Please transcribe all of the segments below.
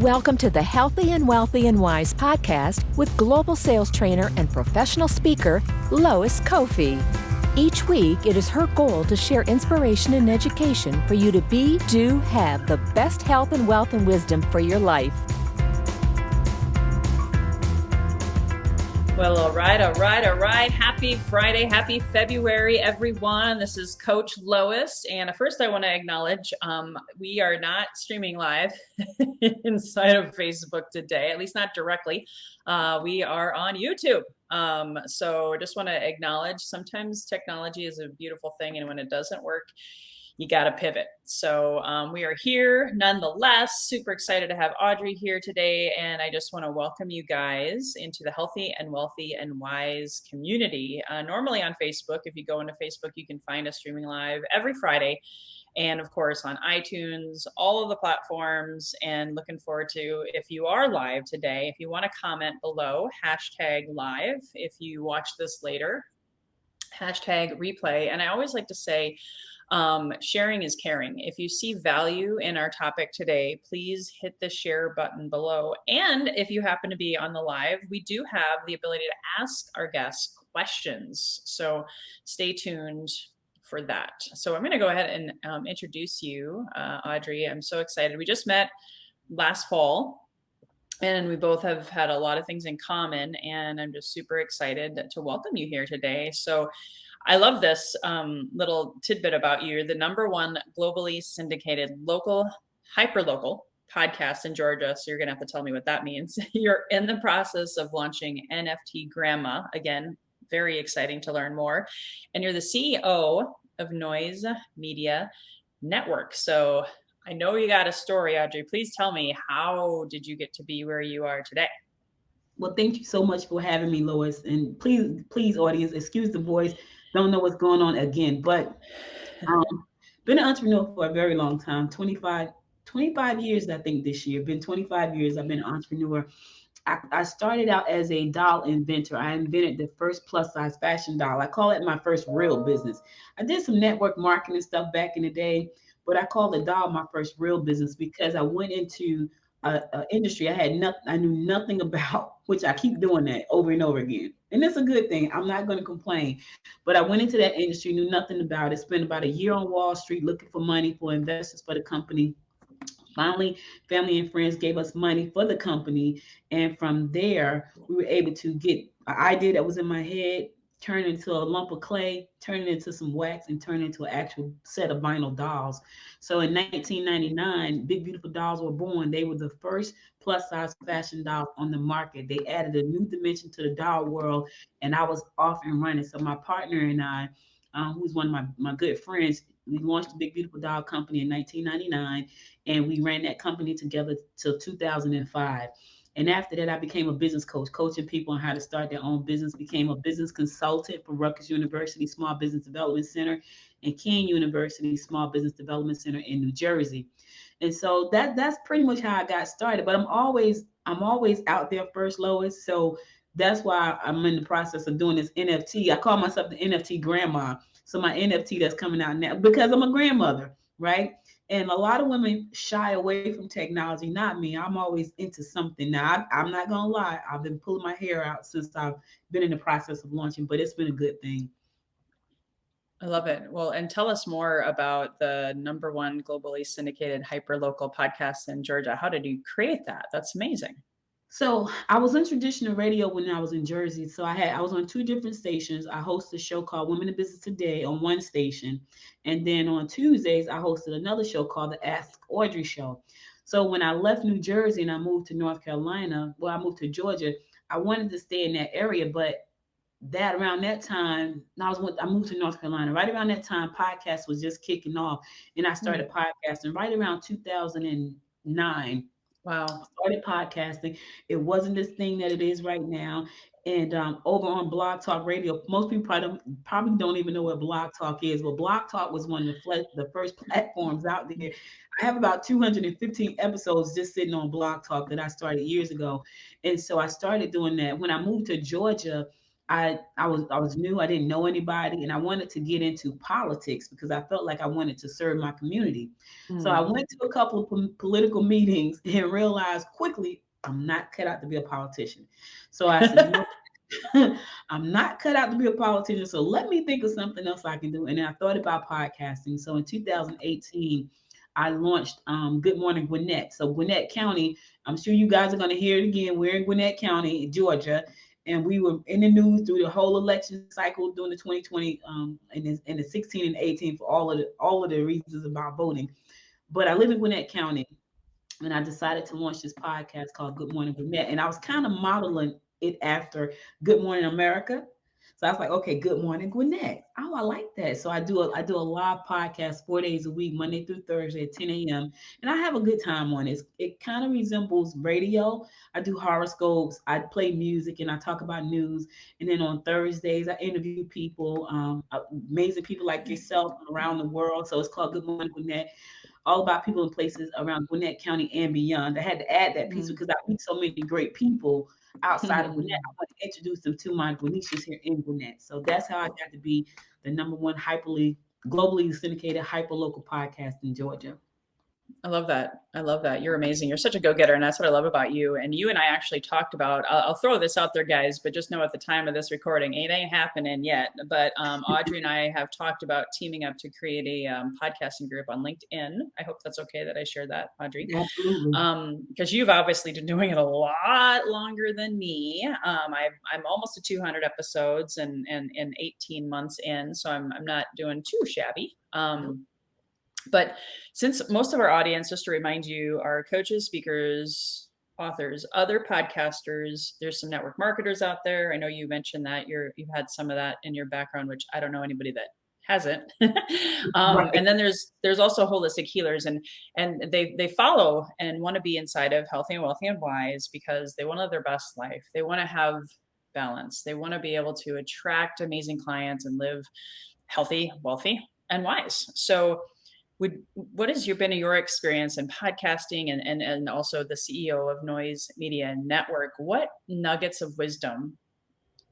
Welcome to the Healthy and Wealthy and Wise podcast with global sales trainer and professional speaker, Lois Kofi. Each week, it is her goal to share inspiration and education for you to be, do, have the best health and wealth and wisdom for your life. Well, all right. Happy Friday. Happy February, everyone. This is Coach Lois. And first, I want to acknowledge we are not streaming live inside of Facebook today, at least not directly. We are on YouTube. So I just want to acknowledge sometimes technology is a beautiful thing. And when it doesn't work, you got to pivot. So we are here nonetheless, super excited to have Audrey here today. And I just want to welcome you guys into the Healthy and Wealthy and Wise community. Normally on Facebook, if you go into Facebook, you can find us streaming live every Friday. And of course on iTunes, all of the platforms, and looking forward to, if you are live today, if you want to comment below, #live. If you watch this later, #replay. And I always like to say, sharing is caring. If you see value in our topic today, please hit the share button below. And if you happen to be on the live, we do have the ability to ask our guests questions. So stay tuned for that. So I'm going to go ahead and introduce you, Audrey. I'm so excited. We just met last fall, and we both have had a lot of things in common, and I'm just super excited to welcome you here today. So I love this little tidbit about you. You're the #1 globally syndicated hyperlocal podcast in Georgia. So you're going to have to tell me what that means. You're in the process of launching NFT Grandma. Again, very exciting to learn more. And you're the CEO of Noise Media Network. So I know you got a story, Audrey. Please tell me, how did you get to be where you are today? Well, thank you so much for having me, Lois. And please, audience, excuse the voice. Don't know what's going on again, but been an entrepreneur for a very long time, 25 years, I think this year. Been 25 years I've been an entrepreneur. I started out as a doll inventor. I invented the first plus size fashion doll. I call it my first real business. I did some network marketing stuff back in the day, but I call the doll my first real business because I went into a industry I knew nothing about, which I keep doing that over and over again. And it's a good thing. I'm not going to complain. But I went into that industry, knew nothing about it, spent about a year on Wall Street looking for money for investors for the company. Finally, family and friends gave us money for the company. And from there, we were able to get an idea that was in my head, turn into a lump of clay, turn it into some wax, and turn it into an actual set of vinyl dolls. So in 1999, Big Beautiful Dolls were born. They were the first plus size fashion dolls on the market. They added a new dimension to the doll world, and I was off and running. So my partner and I, who's one of my good friends, we launched the Big Beautiful Doll Company in 1999, and we ran that company together till 2005. And after that, I became a business coach, coaching people on how to start their own business, became a business consultant for Rutgers University Small Business Development Center and Kean University Small Business Development Center in New Jersey. And so that's pretty much how I got started. But I'm always out there first, Lois. So that's why I'm in the process of doing this NFT. I call myself the NFT grandma. So my NFT that's coming out now, because I'm a grandmother, right? And a lot of women shy away from technology, not me. I'm always into something. Now, I'm not going to lie. I've been pulling my hair out since I've been in the process of launching, but it's been a good thing. I love it. Well, and tell us more about the #1 globally syndicated hyperlocal podcast in Georgia. How did you create that? That's amazing. So I was in traditional radio when I was in Jersey. So I was on 2 different stations. I hosted a show called Women in Business Today on one station. And then on Tuesdays, I hosted another show called the Ask Audrey Show. So when I left New Jersey and I moved to North Carolina, I moved to Georgia, I wanted to stay in that area. But around that time, I moved to North Carolina. Right around that time, podcast was just kicking off. And I started podcasting right around 2009. Wow. I started podcasting. It wasn't this thing that it is right now. And over on Blog Talk Radio, most people probably don't even know what Blog Talk is. But Blog Talk was one of the first platforms out there. I have about 215 episodes just sitting on Blog Talk that I started years ago. And so I started doing that. When I moved to Georgia, I was new. I didn't know anybody, and I wanted to get into politics because I felt like I wanted to serve my community. So I went to a couple of political meetings and realized quickly I'm not cut out to be a politician. So I said, you know, I'm not cut out to be a politician. So let me think of something else I can do. And then I thought about podcasting. So in 2018, I launched Good Morning Gwinnett. So Gwinnett County, I'm sure you guys are going to hear it again. We're in Gwinnett County, Georgia, and we were in the news through the whole election cycle during the 2020 and the 16 and 18 for all of the reasons about voting. But I live in Gwinnett County, and I decided to launch this podcast called Good Morning Gwinnett. And I was kind of modeling it after Good Morning America. So I was like, okay, Good Morning Gwinnett. Oh, I like that. So I do a live podcast 4 days a week, Monday through Thursday at 10 a.m. And I have a good time on it. It kind of resembles radio. I do horoscopes, I play music, and I talk about news. And then on Thursdays, I interview people, amazing people like yourself around the world. So it's called Good Morning Gwinnett, all about people in places around Gwinnett County and beyond. I had to add that piece because I meet so many great people outside of Gwinnett. I want to introduce them to my Gwinnetians here in Gwinnett. So that's how I got to be the number one globally syndicated hyper local podcast in Georgia. I love that. I love that. You're amazing. You're such a go-getter. And that's what I love about you. And you and I actually talked about, I'll throw this out there, guys, but just know at the time of this recording, it ain't happening yet. But Audrey and I have talked about teaming up to create a podcasting group on LinkedIn. I hope that's okay that I share that, Audrey. Absolutely. Because you've obviously been doing it a lot longer than me. I'm almost to 200 episodes and 18 months in. So I'm not doing too shabby. But since most of our audience, just to remind you, are coaches, speakers, authors, other podcasters, there's some network marketers out there. I know you mentioned that you've had some of that in your background, which I don't know anybody that hasn't. Right. And then there's also holistic healers, and they follow and want to be inside of Healthy and Wealthy and Wise because they want to live their best life. They want to have balance. They want to be able to attract amazing clients and live healthy, wealthy, and wise. So what has been your experience in podcasting and also the CEO of Noise Media Network? What nuggets of wisdom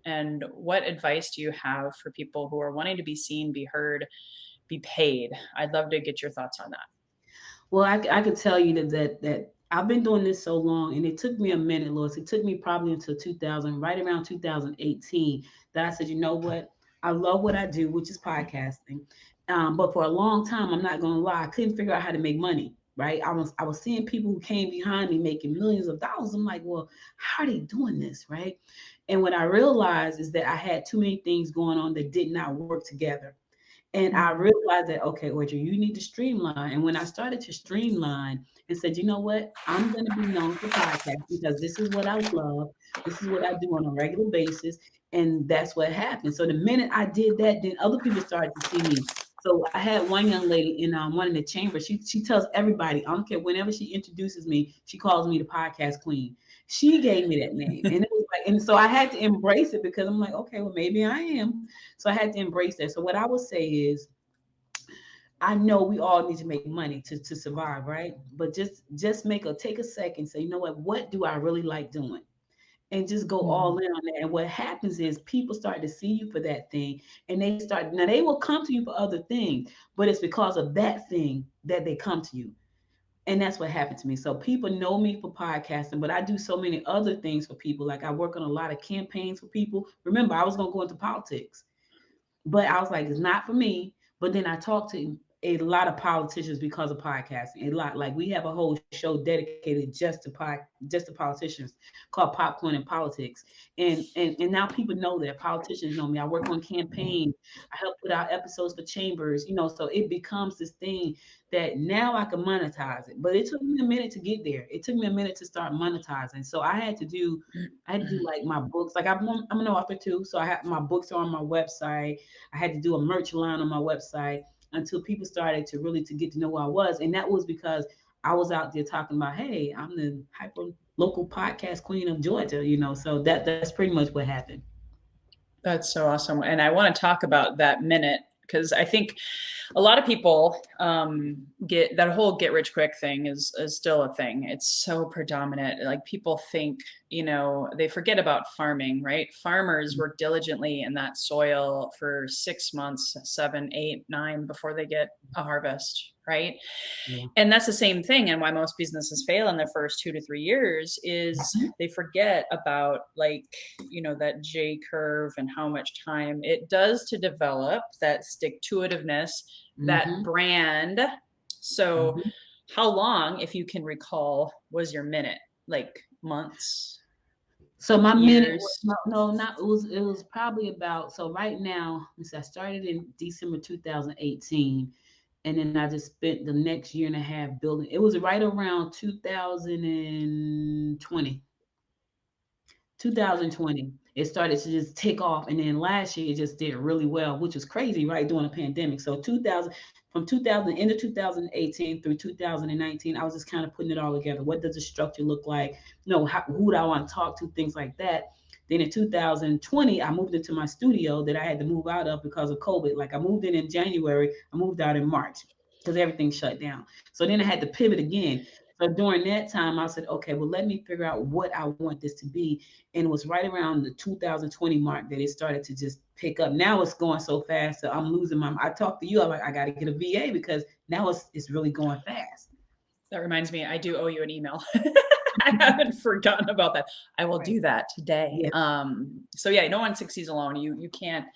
and what advice do you have for people who are wanting to be seen, be heard, be paid? I'd love to get your thoughts on that. Well, I could tell you that I've been doing this so long, and it took me a minute, Lois. It took me probably until right around 2018, that I said, you know what? I love what I do, which is podcasting. But for a long time, I'm not going to lie, I couldn't figure out how to make money, right? I was seeing people who came behind me making millions of dollars. I'm like, well, how are they doing this, right? And what I realized is that I had too many things going on that did not work together. And I realized that, okay, Audrey, you need to streamline. And when I started to streamline and said, you know what, I'm going to be known for podcasting because this is what I love. This is what I do on a regular basis. And that's what happened. So the minute I did that, then other people started to see me. So I had one young lady in one in the chamber. She tells everybody, I don't care, whenever she introduces me, she calls me the podcast queen. She gave me that name. And it was like, and so I had to embrace it because I'm like, okay, well, maybe I am. So I had to embrace that. So what I would say is, I know we all need to make money to survive, right? But just take a second, say, you know what do I really like doing? And just go all in on that. And what happens is people start to see you for that thing, and now they will come to you for other things, but it's because of that thing that they come to you. And that's what happened to me. So people know me for podcasting, but I do so many other things for people. Like I work on a lot of campaigns for people. Remember, I was going to go into politics, but I was like, it's not for me. But then I talked to a lot of politicians because of podcasting. A lot, like we have a whole show dedicated just to politicians called Popcorn and Politics. And now people know that. Politicians know me. I work on campaigns. I help put out episodes for chambers, so it becomes this thing that now I can monetize it. But it took me a minute to get there. It took me a minute to start monetizing. So I had to do like my books. Like I'm an author too. So I have my books are on my website. I had to do a merch line on my website until people started to get to know who I was. And that was because I was out there talking about, hey, I'm the hyper local podcast queen of Georgia, so that's pretty much what happened. That's so awesome. And I want to talk about that minute, Because I think a lot of people get that whole get rich quick thing is still a thing. It's so predominant. Like people think, they forget about farming, right? Farmers work diligently in that soil for 6 months, 7, 8, 9 before they get a harvest, right? Yeah. And that's the same thing. And why most businesses fail in their first 2 to 3 years is they forget about that J curve and how much time it does to develop that stick-to-itiveness, that brand. So how long, if you can recall, was your minute? Like months? So my minute years? it was probably about, so right now, I started in December 2018, and then I just spent the next year and a half building. It was right around 2020. 2020, it started to just take off, and then last year it just did really well, which was crazy, right, during a pandemic. So 2000, from 2000 into 2018 through 2019, I was just kind of putting it all together. What does the structure look like? Who do I want to talk to? Things like that. Then in 2020, I moved into my studio that I had to move out of because of COVID. Like I moved in January, I moved out in March because everything shut down. So then I had to pivot again. So during that time, I said, okay, well, let me figure out what I want this to be. And it was right around the 2020 mark that it started to just pick up. Now it's going so fast, so I'm losing I talked to you, I'm like, I got to get a VA because now it's really going fast. That reminds me, I do owe you an email. I haven't forgotten about that. I will do that today. Yeah. So yeah, no one succeeds alone. You can't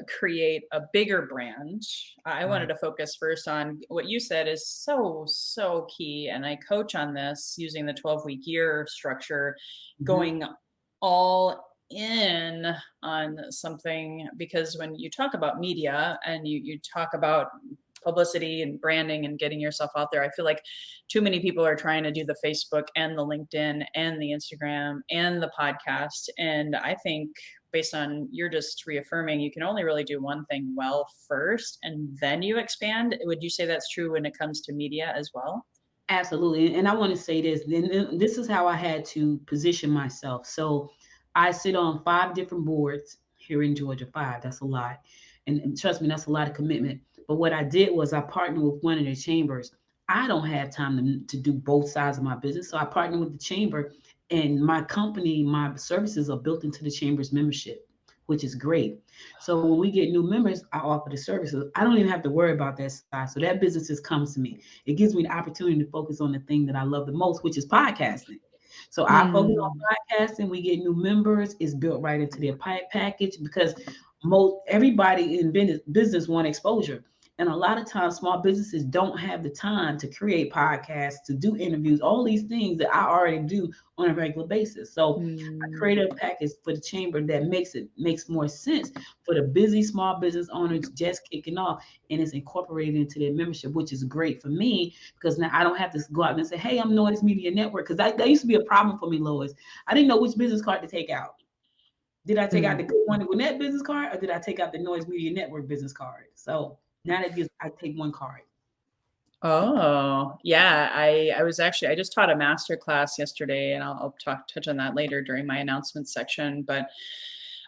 create a bigger brand. I wanted to focus first on what you said is so key. And I coach on this using the 12-week year structure, going all in on something, because when you talk about media and you talk about publicity and branding and getting yourself out there, I feel like too many people are trying to do the Facebook and the LinkedIn and the Instagram and the podcast. And I think based on you're just reaffirming, you can only really do one thing well first and then you expand. Would you say that's true when it comes to media as well? Absolutely. And I want to say this, then this is how I had to position myself. So I sit on 5 different boards here in Georgia. 5, that's a lot. And trust me, that's a lot of commitment. But what I did was I partnered with one of the chambers. I don't have time to do both sides of my business. So I partnered with the chamber, and my company, my services are built into the chamber's membership, which is great. So when we get new members, I offer the services. I don't even have to worry about that side. So that business just comes to me. It gives me the opportunity to focus on the thing that I love the most, which is podcasting. So I focus on podcasting. We get new members. It's built right into their package because everybody in business want exposure. And a lot of times small businesses don't have the time to create podcasts, to do interviews, all these things that I already do on a regular basis. So I created a package for the chamber that makes more sense for the busy small business owners just kicking off, and it's incorporated into their membership, which is great for me because now I don't have to go out and say, hey, I'm Noise Media Network, because that used to be a problem for me, Lois. I didn't know which business card to take out. Did I take out the Good Morning Gwinnett business card, or did I take out the Noise Media Network business card? So now I take one card. Oh, yeah. I just taught a masterclass yesterday, and I'll touch on that later during my announcements section. But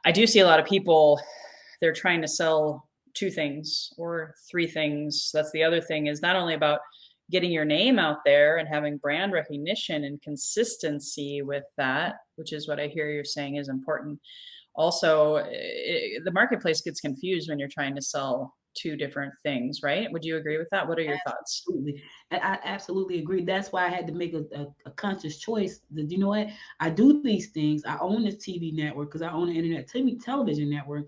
I do see a lot of people, they're trying to sell 2 things or 3 things. That's the other thing, is not only about getting your name out there and having brand recognition and consistency with that, which is what I hear you're saying is important. Also, the marketplace gets confused when you're trying to sell 2 different things, right? Would you agree with that? What are your thoughts? Absolutely. I absolutely agree. That's why I had to make a conscious choice that, you know what, I do these things. I own this TV network because I own an internet television network,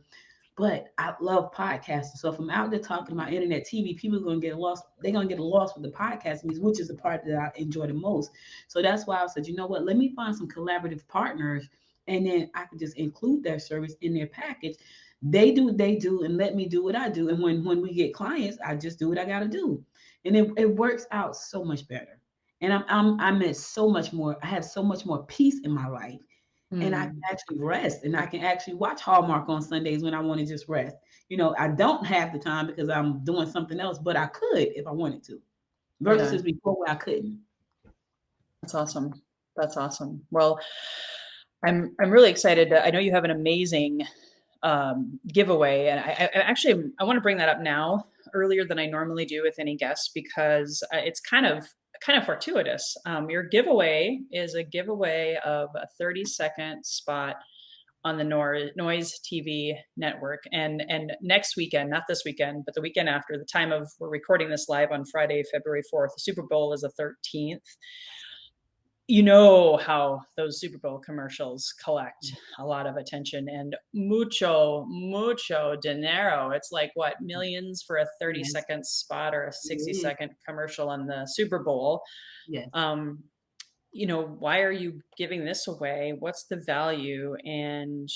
but I love podcasting. So if I'm out there talking about internet TV, people are going to get lost. They're going to get lost with the podcasting, which is the part that I enjoy the most. So that's why I said, you know what, let me find some collaborative partners, and then I can just include their service in their package. They do what they do, and let me do what I do. And when we get clients, I just do what I got to do, and it works out so much better. And I'm at so much more. I have so much more peace in my life, and I can actually rest, and I can actually watch Hallmark on Sundays when I want to just rest. I don't have the time because I'm doing something else, but I could if I wanted to, versus before where I couldn't. That's awesome. That's awesome. Well, I'm really excited. I know you have an amazing giveaway. And I want to bring that up now earlier than I normally do with any guests, because it's kind of fortuitous. Your giveaway is a giveaway of a 30-second spot on the Noise TV network. And next weekend, not this weekend, but the weekend after, the time of we're recording this live on Friday, February 4th, the Super Bowl is the 13th. You know how those Super Bowl commercials collect a lot of attention and mucho dinero. It's like what, millions for a 30-second spot or a 60-second commercial on the Super Bowl. Yes. You know, why are you giving this away? What's the value, and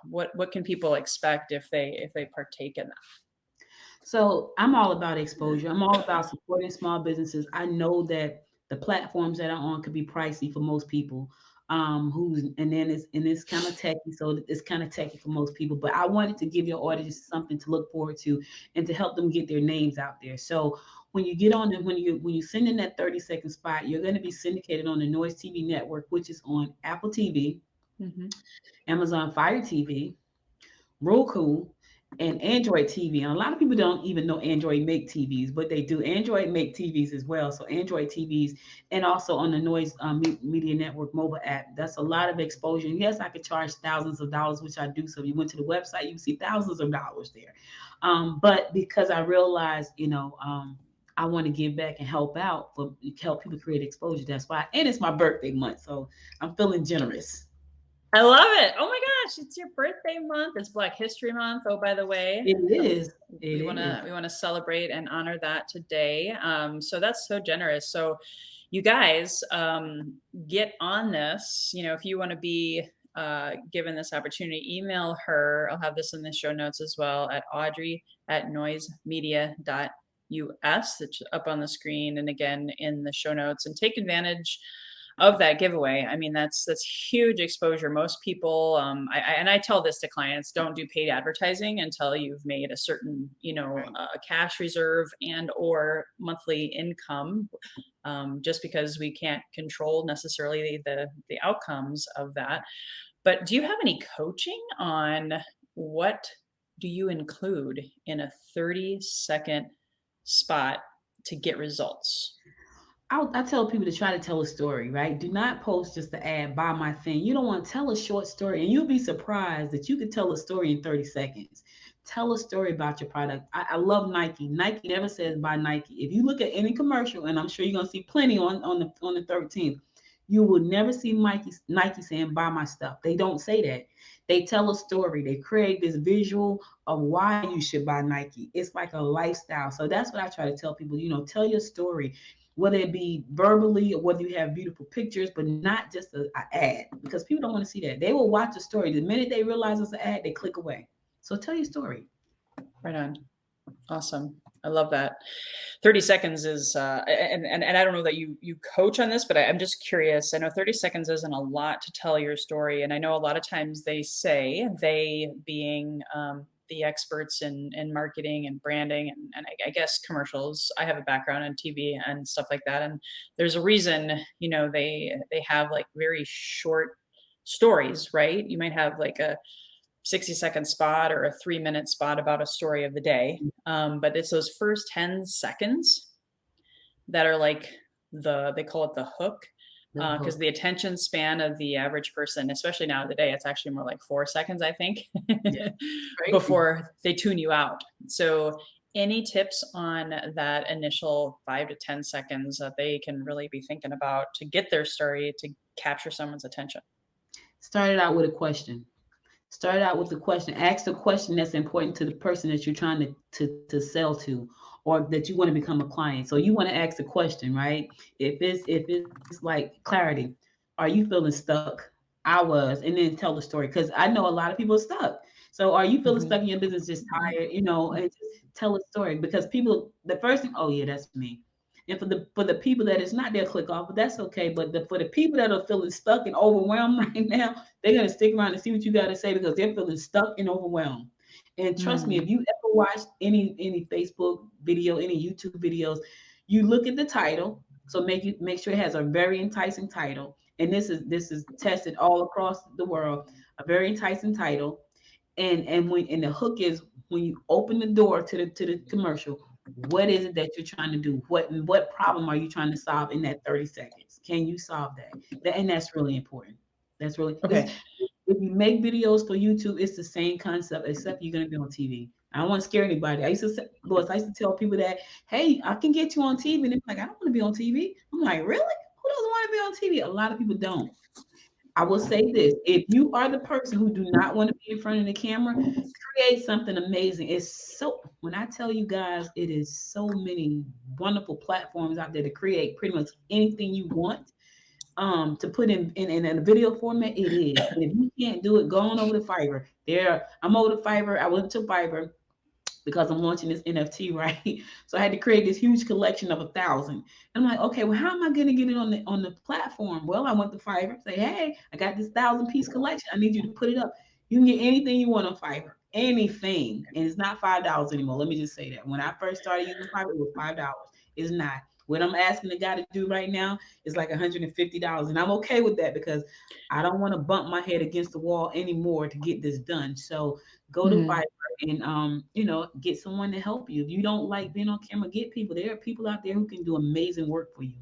what can people expect if they partake in that? So I'm all about exposure. I'm all about supporting small businesses. I know that the platforms that I'm on could be pricey for most people. And then it's kind of techy, so it's kind of techy for most people. But I wanted to give your audience something to look forward to and to help them get their names out there. So when you get on and when you send in that 30-second spot, you're going to be syndicated on the Noise TV network, which is on Apple TV, Amazon Fire TV, Roku, and Android TV. And a lot of people don't even know Android make TVs, but they do. Android make TVs as well. So Android TVs, and also on the Noise Media Network mobile app. That's a lot of exposure. And yes, I could charge thousands of dollars, which I do. So if you went to the website, you can see thousands of dollars there. But because I realized, I want to give back and help people create exposure. That's why. And it's my birthday month, so I'm feeling generous. I love it. Oh my gosh, it's your birthday month. It's Black History Month. Oh, by the way, it is. We want to celebrate and honor that today. So that's so generous. So you guys, get on this. You know, if you want to be given this opportunity, email her. I'll have this in the show notes as well at audrey@noisemedia.us. It's up on the screen and again in the show notes, and take advantage of that giveaway. I mean, that's huge exposure. Most people, I tell this to clients, don't do paid advertising until you've made a certain, cash reserve and or monthly income, just because we can't control necessarily the outcomes of that. But do you have any coaching on what do you include in a 30-second spot to get results? I tell people to try to tell a story, right? Do not post just the ad, buy my thing. You don't want to tell a short story, and you'll be surprised that you can tell a story in 30 seconds. Tell a story about your product. I love Nike. Nike never says buy Nike. If you look at any commercial, and I'm sure you're going to see plenty on the 13th, you will never see Nike saying buy my stuff. They don't say that. They tell a story. They create this visual of why you should buy Nike. It's like a lifestyle. So that's what I try to tell people, tell your story, whether it be verbally or whether you have beautiful pictures, but not just an ad, because people don't want to see that. They will watch the story. The minute they realize it's an ad, they click away. So tell your story. Right on. Awesome. I love that. 30 seconds is, and I don't know that you coach on this, but I'm just curious. I know 30 seconds isn't a lot to tell your story. And I know a lot of times they say, they being the experts in marketing and branding and I guess commercials. I have a background in TV and stuff like that. And there's a reason, they have like very short stories, right? You might have like a 60-second spot or a 3-minute spot about a story of the day. But it's those first 10 seconds that are like they call it the hook, because the attention span of the average person, especially now today, it's actually more like 4 seconds, I think, before they tune you out. So any tips on that initial 5 to 10 seconds that they can really be thinking about to get their story to capture someone's attention? Start it out with a question. Start out with the question. Ask the question that's important to the person that you're trying to sell to, or that you want to become a client. So you want to ask the question, right? If it's like clarity, are you feeling stuck? I was, and then tell the story, because I know a lot of people are stuck. So are you feeling stuck in your business, just tired? And just tell a story, because people, the first thing, oh yeah, that's me. And for the people that it's not, they'll click off, but that's okay. But for the people that are feeling stuck and overwhelmed right now, they're going to stick around and see what you got to say, because they're feeling stuck and overwhelmed. And trust me, if you ever watched any Facebook video, any YouTube videos, you look at the title. So make sure it has a very enticing title. And this is tested all across the world, a very enticing title. And the hook is when you open the door to the commercial, what is it that you're trying to do? What problem are you trying to solve in that 30 seconds? Can you solve that? And that's really important. That's really, because Okay. if you make videos for YouTube, it's the same concept, except you're gonna be on TV. I don't want to scare anybody. Lois, I used to tell people that, hey, I can get you on TV. And they're like, I don't want to be on TV. I'm like, really? Who doesn't want to be on TV? A lot of people don't. I will say this: if you are the person who do not want to be in front of the camera, create something amazing. It's so, when I tell you guys, it is so many wonderful platforms out there to create pretty much anything you want to put in a video format. It is. And if you can't do it, go on over to Fiverr. I'm over to Fiverr. I went to Fiverr because I'm launching this NFT, right? So I had to create this huge collection of 1,000. I'm like, okay, well, how am I going to get it on the platform? Well, I went to Fiverr, say, hey, I got this 1,000-piece collection. I need you to put it up. You can get anything you want on Fiverr, anything, and it's not $5 anymore. Let me just say that. When I first started using Fiverr, it was $5. It's not. What I'm asking the guy to do right now is like $150, and I'm okay with that because I don't want to bump my head against the wall anymore to get this done. So go to Fiverr and get someone to help you. If you don't like being on camera, get people. There are people out there who can do amazing work for you.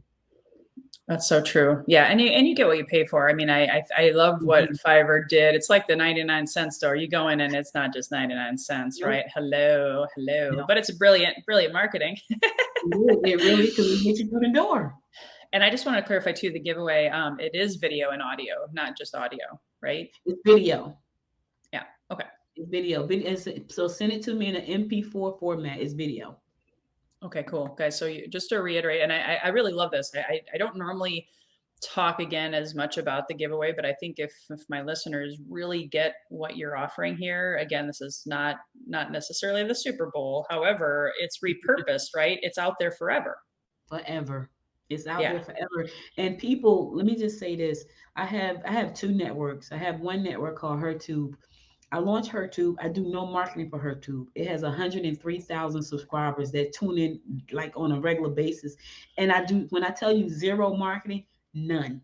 That's so true. Yeah, and you get what you pay for. I mean, I love what Fiverr did. It's like the 99-cent store. You go in and it's not just 99 cents, right? Hello. Yeah. But it's brilliant marketing. It really can get you through the door. And I just want to clarify too, the giveaway, it is video and audio, not just audio, right? It's video. Yeah. Okay. It's video. So send it to me in an MP4 format. It's video. Okay, cool, guys. So just to reiterate, and I really love this. I don't normally talk again as much about the giveaway, but I think if my listeners really get what you're offering here, again, this is not necessarily the Super Bowl. However, it's repurposed, right? It's out there forever. Forever. It's out there forever. And people, let me just say this. I have two networks. I have one network called HerTube. I launched HerTube. I do no marketing for HerTube. It has 103,000 subscribers that tune in like on a regular basis. And when I tell you zero marketing, none.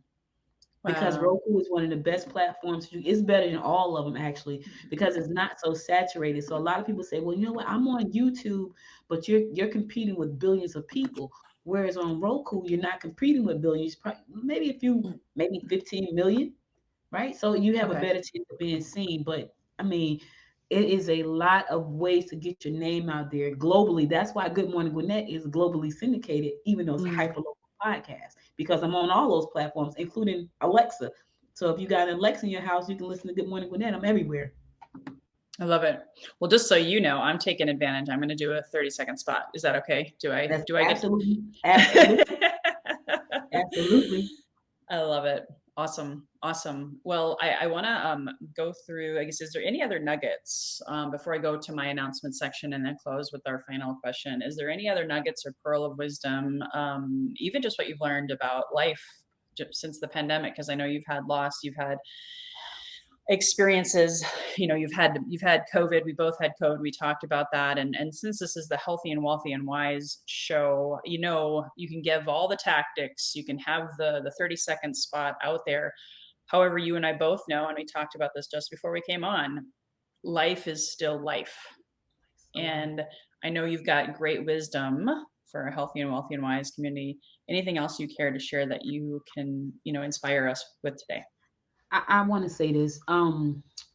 Wow. Because Roku is one of the best platforms. It's better than all of them, actually, because it's not so saturated. So a lot of people say, well, you know what? I'm on YouTube, but you're competing with billions of people. Whereas on Roku, you're not competing with billions, maybe 15 million, right? So you have a better chance of being seen. But I mean, it is a lot of ways to get your name out there globally. That's why Good Morning Gwinnett is globally syndicated, even though it's a hyperlocal podcast, because I'm on all those platforms, including Alexa. So if you got an Alexa in your house, you can listen to Good Morning Gwinnett. I'm everywhere. I love it. Well, just so you know, I'm taking advantage. I'm going to do a 30-second spot. Is that okay? Do I absolutely. Absolutely. I love it. Awesome. Well, I want to go through, I guess, is there any other nuggets before I go to my announcement section and then close with our final question? Is there any other nuggets or pearl of wisdom, even just what you've learned about life since the pandemic? Because I know you've had loss, you've had experiences, you've had COVID. We both had COVID. We talked about that. And since this is the Healthy and Wealthy and Wise show, you can give all the tactics, you can have the 30-second spot out there. However, you and I both know, and we talked about this just before we came on, life is still life. And I know you've got great wisdom for a Healthy and Wealthy and Wise community. Anything else you care to share that you can, inspire us with today? I want to say this.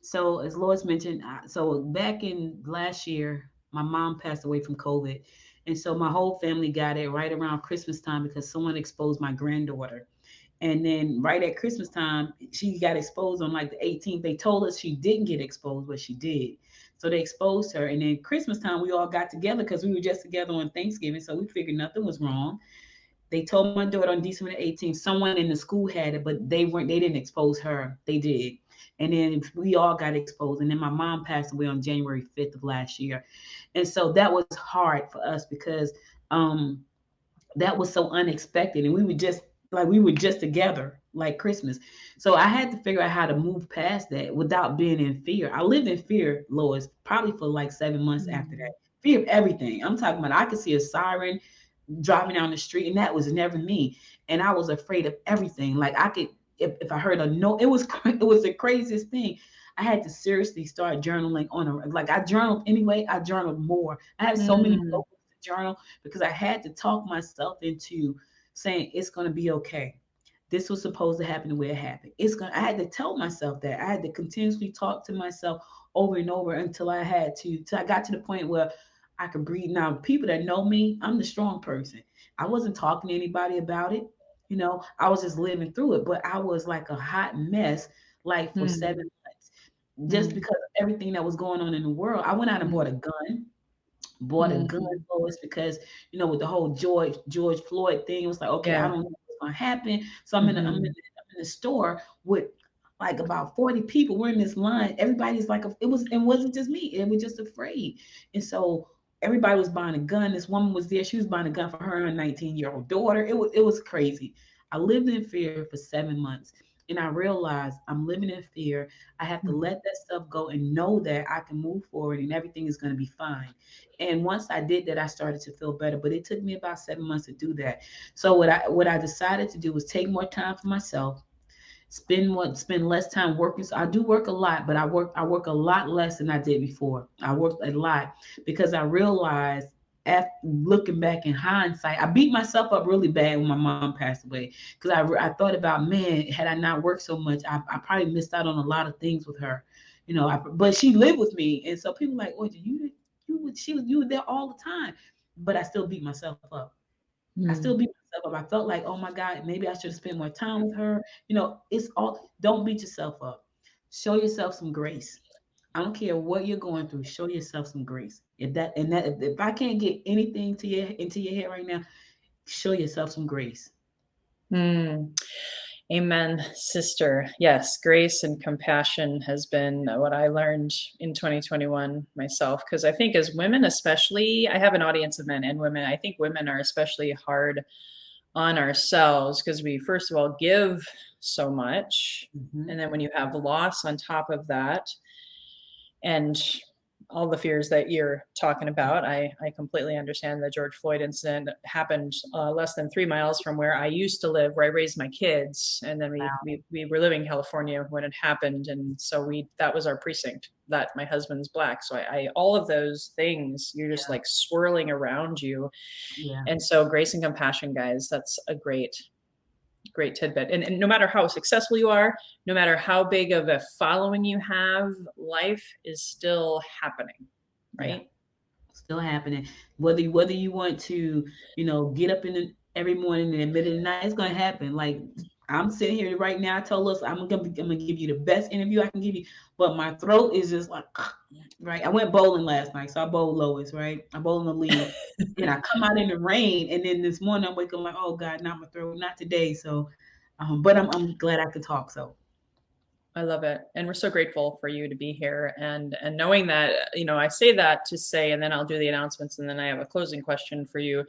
So as Lois mentioned, so back in last year, my mom passed away from COVID. And so my whole family got it right around Christmas time because someone exposed my granddaughter. And then right at Christmas time, she got exposed on like the 18th. They told us she didn't get exposed, but she did. So they exposed her. And then Christmas time, we all got together because we were just together on Thanksgiving. So we figured nothing was wrong. They told my daughter on December 18th, someone in the school had it, but they didn't expose her. They did. And then we all got exposed. And then my mom passed away on January 5th of last year. And so that was hard for us because that was so unexpected. And we were just together like Christmas. So I had to figure out how to move past that without being in fear. I lived in fear, Lois, probably for like 7 months after that. Fear of everything. I'm talking about, I could see a siren driving down the street, and that was never me. And I was afraid of everything. Like I could, if I heard a noise, it was the craziest thing. I had to seriously start journaling like I journaled anyway, I journaled more. I have so many Mm, notebooks to journal because I had to talk myself into saying it's going to be okay. This was supposed to happen the way it happened. I had to tell myself that. I had to continuously talk to myself over and over till I got to the point where I could breathe. Now, people that know me, I'm the strong person. I wasn't talking to anybody about it. I was just living through it, but I was like a hot mess, like for mm, 7 months, just mm, because of everything that was going on in the world. I went out and mm, bought a gun, mm. Lois, because with the whole George Floyd thing, it was like, okay, I Yeah. don't know what's gonna happen. So Hmm. I'm in the store with like about 40 people. We're in this line. Everybody's like, it wasn't just me. It was just afraid, and so everybody was buying a gun. This woman was there. She was buying a gun for her and 19-year-old daughter. It was crazy. I lived in fear for 7 months. And I realized I'm living in fear. I have to let that stuff go and know that I can move forward and everything is going to be fine. And once I did that, I started to feel better. But it took me about 7 months to do that. So what I decided to do was take more time for myself, spend less time working. So I do work a lot, but I work a lot less than I did before. I worked a lot because I realized after looking back in hindsight, I beat myself up really bad when my mom passed away because I thought about, man, had I not worked so much, I probably missed out on a lot of things with her. But she lived with me, and so people like, oh, you were there all the time, but I still beat myself up. I still Mm. beat myself up. I felt like, oh my God, maybe I should have spent more time with her. It's all, don't beat yourself up. Show yourself some grace. I don't care what you're going through. Show yourself some grace. If I can't get anything into your head right now, show yourself some grace. Mm. Amen, sister. Yes, grace and compassion has been what I learned in 2021 myself. Because I think as women, especially, I have an audience of men and women. I think women are especially hard on ourselves because we, first of all, give so much. Hmm. And then when you have loss on top of that, and all the fears that you're talking about, I completely understand. The George Floyd incident happened less than 3 miles from where I used to live, where I raised my kids, and then we were living in California when it happened, and so that was our precinct. That my husband's Black, so I all of those things, you're just like swirling around you, Yeah. and so grace and compassion, guys, that's a great tidbit. And no matter how successful you are, no matter how big of a following you have, life is still happening, Yeah. right? Still happening. Whether you want to, get up every morning and admit it or not, it's gonna happen. Like I'm sitting here right now. I told us I'm gonna give you the best interview I can give you, but my throat is just like right. I went bowling last night, so I bowled Lois, right? I bowled in the lead. And I come out in the rain, and then this morning I'm waking up like, oh God, not my throat, not today. So, but I'm glad I could talk. So I love it. And we're so grateful for you to be here, and knowing that, I say that to say, and then I'll do the announcements, and then I have a closing question for you,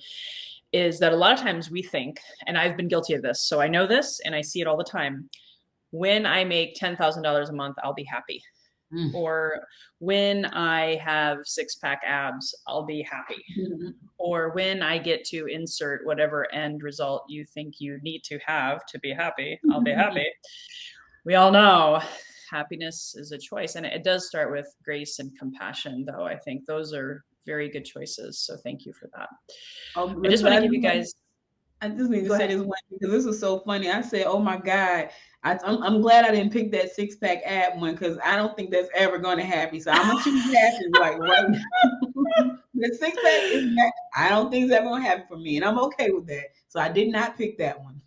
is that a lot of times we think, and I've been guilty of this, so I know this and I see it all the time. When I make $10,000 a month, I'll be happy. mm. Or when I have six-pack abs, I'll be happy. Or when I get to insert whatever end result you think you need to have to be happy, I'll be happy. We all know happiness is a choice, and it does start with grace and compassion, though. I think those are very good choices. So thank you for that. I just want to give you guys, I just need to go say ahead. this one because this was so funny. I said, "Oh my God!" I'm glad I didn't pick that 6-pack ab one because I don't think that's ever going to happen. So I'm gonna choose happy like right now. The 6-pack is not. I don't think it's ever going to happen for me, and I'm okay with that. So I did not pick that one.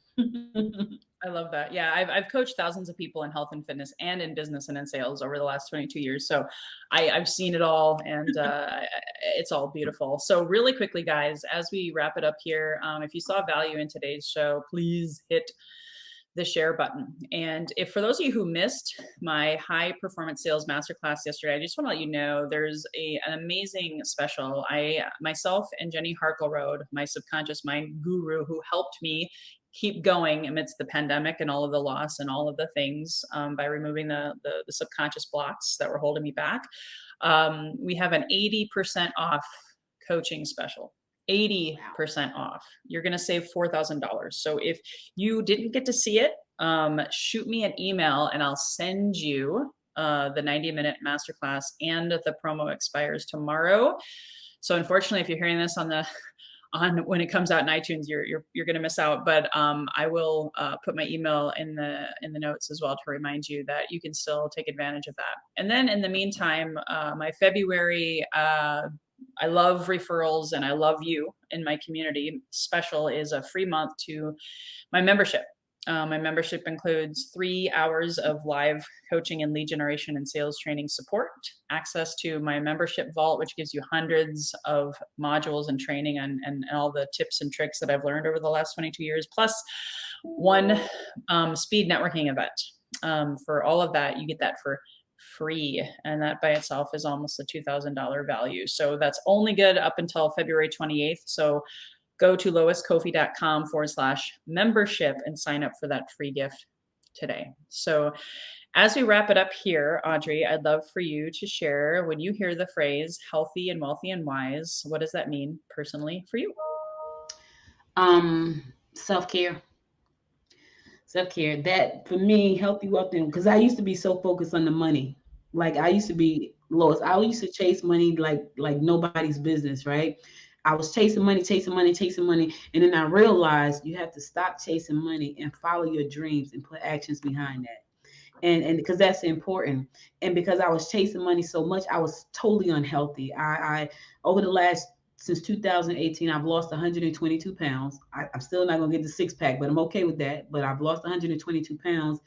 I love that. Yeah, I've coached thousands of people in health and fitness and in business and in sales over the last 22 years. So I've seen it all, and it's all beautiful. So really quickly, guys, as we wrap it up here, if you saw value in today's show, please hit the share button. And if for those of you who missed my high performance sales masterclass yesterday, I just want to let you know there's an amazing special. Myself and Jenny Harkleroad, my subconscious mind guru, who helped me keep going amidst the pandemic and all of the loss and all of the things, by removing the subconscious blocks that were holding me back. We have an 80% off coaching special. 80% off. You're going to save $4,000. So if you didn't get to see it, shoot me an email and I'll send you the 90-minute masterclass, and the promo expires tomorrow. So unfortunately, if you're hearing this on when it comes out in iTunes, you're going to miss out. But I will put my email in the notes as well to remind you that you can still take advantage of that. And then in the meantime, my February, I love referrals and I love you in my community special is a free month to my membership. My membership includes 3 hours of live coaching and lead generation and sales training support, access to my membership vault, which gives you hundreds of modules and training and all the tips and tricks that I've learned over the last 22 years, plus one speed networking event. For all of that, you get that for free. And that by itself is almost a $2,000 value. So that's only good up until February 28th. So go to loiscoffey.com/membership and sign up for that free gift today. So as we wrap it up here, Audrey, I'd love for you to share, when you hear the phrase healthy and wealthy and wise, what does that mean personally for you? Self-care. Self-care. That for me, healthy, wealthy, because I used to be so focused on the money. Like I used to be, Lois, I used to chase money like nobody's business, right? I was chasing money. And then I realized you have to stop chasing money and follow your dreams and put actions behind that. And because that's important. And because I was chasing money so much, I was totally unhealthy. I since 2018, I've lost 122 pounds. I'm still not going to get the 6-pack, but I'm okay with that. But I've lost 122 pounds.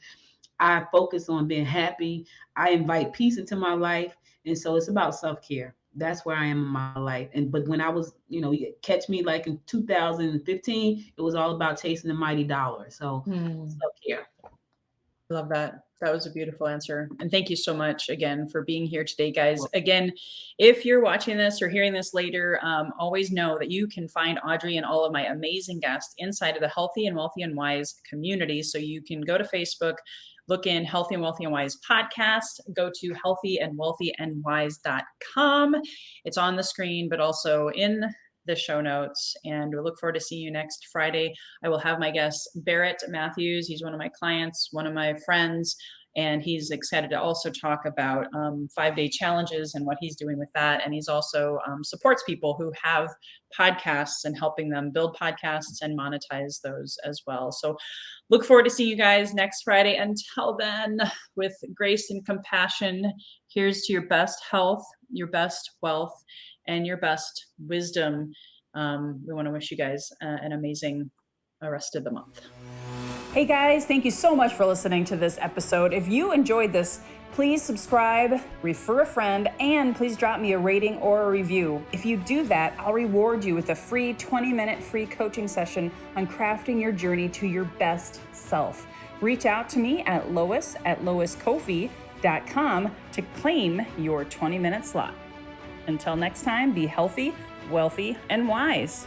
I focus on being happy. I invite peace into my life. And so it's about self-care. That's where I am in my life. But when I was, you catch me like in 2015, it was all about chasing the mighty dollar. So self-care. Love that. That was a beautiful answer. And thank you so much again for being here today, guys. Again, if you're watching this or hearing this later, always know that you can find Audrey and all of my amazing guests inside of the Healthy and Wealthy and Wise community. So you can go to Facebook, look in Healthy and Wealthy and Wise podcast, go to healthyandwealthyandwise.com. It's on the screen, but also in the show notes. And we look forward to seeing you next Friday. I will have my guest, Barrett Matthews. He's one of my clients, one of my friends, and he's excited to also talk about 5-day challenges and what he's doing with that. And he's also supports people who have podcasts and helping them build podcasts and monetize those as well. So look forward to seeing you guys next Friday. Until then, with grace and compassion, here's to your best health, your best wealth, and your best wisdom. We want to wish you guys an amazing rest of the month. Hey guys, thank you so much for listening to this episode. If you enjoyed this, please subscribe, refer a friend, and please drop me a rating or a review. If you do that, I'll reward you with a free 20-minute free coaching session on crafting your journey to your best self. Reach out to me at loiscoffey.com to claim your 20-minute slot. Until next time, be healthy, wealthy, and wise.